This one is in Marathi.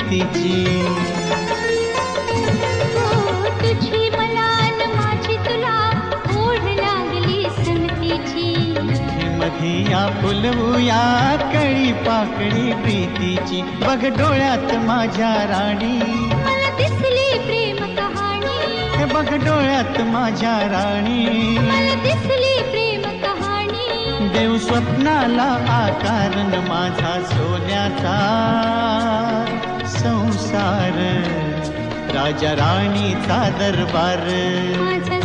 प्रीतीची. तुझी मला न माझी तुला ओढ लागली संगतीची. मधी या फुलवूया कळी पाकळी प्रीतीची. बघ डोळ्यात माझ्या राणी मला दिसली प्रेम कहाणी. बघ डोळ्यात माझ्या राणी मला दिसली प्रेम कहाणी. देव स्वप्नाला आकारण माझा सोन्याचा संसार. राजा राणीचा दरबार. माझा